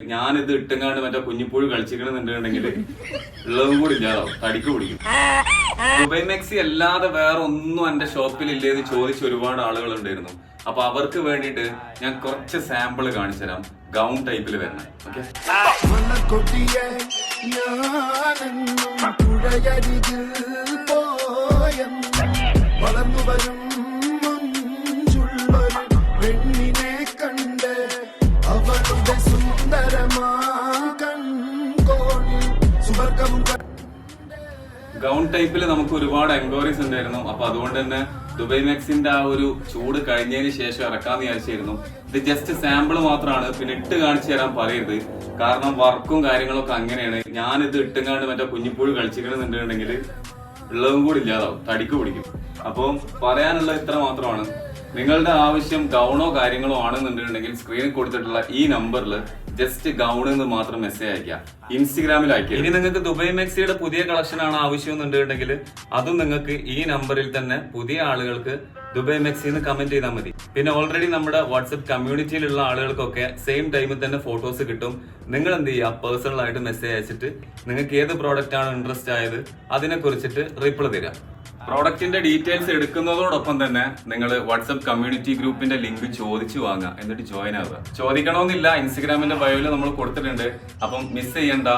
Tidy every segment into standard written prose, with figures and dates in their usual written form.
ഞാനിത് ഇട്ടുങ്ങാണ്ട് മറ്റേ കുഞ്ഞിപ്പുഴു കളിച്ചിരിക്കണമെന്നുണ്ടെങ്കിൽ ഉള്ളതും കൂടി ഇല്ലാതാവും, തടിക്ക് പിടിക്കും. ദുബൈ മെക്സി അല്ലാതെ വേറെ ഒന്നും എന്റെ ഷോപ്പിൽ ഇല്ലേന്ന് ചോദിച്ച ഒരുപാട് ആളുകൾ ഉണ്ടായിരുന്നു. അപ്പൊ അവർക്ക് വേണ്ടിയിട്ട് ഞാൻ കുറച്ച് സാമ്പിൾ കാണിച്ചു തരാം. ഗൗൺ ടൈപ്പിൽ വരണം. ഓക്കെ, ഗൗൺ ടൈപ്പിൽ നമുക്ക് ഒരുപാട് എൻക്വയറീസ് ഉണ്ടായിരുന്നു. അപ്പൊ അതുകൊണ്ട് തന്നെ ദുബൈ മെക്സിന്റെ ആ ഒരു ചൂട് കഴിഞ്ഞതിന് ശേഷം ഇറക്കാന്ന് വിചാരിച്ചിരുന്നു. ഇത് ജസ്റ്റ് സാമ്പിൾ മാത്രമാണ്, പിന്നെ ഇട്ട് കാണിച്ചു തരാൻ പറയരുത്. കാരണം വർക്കും കാര്യങ്ങളൊക്കെ അങ്ങനെയാണ്. ഞാനിത് ഇട്ടുങ്ങാണ്ട് മറ്റേ കുഞ്ഞിപ്പുഴു കളിച്ചിരിക്കണമെന്നുണ്ടെങ്കിൽ ഉള്ളതും കൂടി ഇല്ലാതാവും, തടിക്ക് പിടിക്കും. അപ്പം പറയാനുള്ള ഇത്ര മാത്രമാണ്. നിങ്ങളുടെ ആവശ്യം ഗൗണോ കാര്യങ്ങളോ ആണെന്നുണ്ടെങ്കിൽ സ്ക്രീനിൽ കൊടുത്തിട്ടുള്ള ഈ നമ്പറിൽ ജസ്റ്റ് ഗൗൺ എന്ന് മാത്രം മെസ്സേജ് അയക്കുക, ഇൻസ്റ്റഗ്രാമിൽ അയക്കുക. ഇനി നിങ്ങൾക്ക് ദുബൈ മെക്സിയുടെ പുതിയ കളക്ഷൻ ആണ് ആവശ്യം എന്നുണ്ടെങ്കിൽ അതും നിങ്ങൾക്ക് ഈ നമ്പറിൽ തന്നെ പുതിയ ആളുകൾക്ക് ദുബൈ മെക്സിന്ന് കമന്റ് ചെയ്താൽ മതി. പിന്നെ ഓൾറെഡി നമ്മുടെ വാട്സ്ആപ്പ് കമ്മ്യൂണിറ്റിയിലുള്ള ആളുകൾക്കൊക്കെ സെയിം ടൈമിൽ തന്നെ ഫോട്ടോസ് കിട്ടും. നിങ്ങൾ എന്ത് ചെയ്യുക, പേഴ്സണൽ ആയിട്ട് മെസ്സേജ് അയച്ചിട്ട് നിങ്ങൾക്ക് ഏത് പ്രോഡക്റ്റ് ആണ് ഇൻട്രസ്റ്റ് ആയത് അതിനെ കുറിച്ചിട്ട് റിപ്ലൈ തരാം. പ്രോഡക്റ്റിന്റെ ഡീറ്റെയിൽസ് എടുക്കുന്നതോടൊപ്പം തന്നെ നിങ്ങൾ വാട്സ്ആപ്പ് കമ്മ്യൂണിറ്റി ഗ്രൂപ്പിന്റെ ലിങ്ക് ചോദിച്ചു വാങ്ങുക, എന്നിട്ട് ജോയിൻ ആവുക. ചോദിക്കണമെന്നില്ല, ഇൻസ്റ്റഗ്രാമിന്റെ ബയോയിൽ നമ്മൾ കൊടുത്തിട്ടുണ്ട്. അപ്പം മിസ് ചെയ്യണ്ട.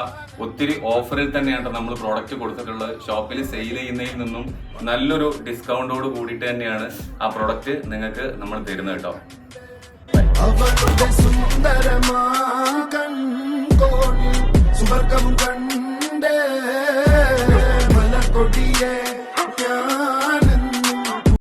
ഒത്തിരി ഓഫറിൽ തന്നെയാണ് നമ്മൾ പ്രോഡക്റ്റ് കൊടുത്തിട്ടുള്ളത്. ഷോപ്പിൽ സെയിൽ ചെയ്യുന്നതിൽ നിന്നും നല്ലൊരു ഡിസ്കൗണ്ടോട് കൂടിയിട്ട് തന്നെയാണ് ആ പ്രോഡക്റ്റ് നിങ്ങൾക്ക് നമ്മൾ തരുന്നത് കേട്ടോ. സുന്ദരമാ കൺ കോണിൽ സുവർഗം കൺ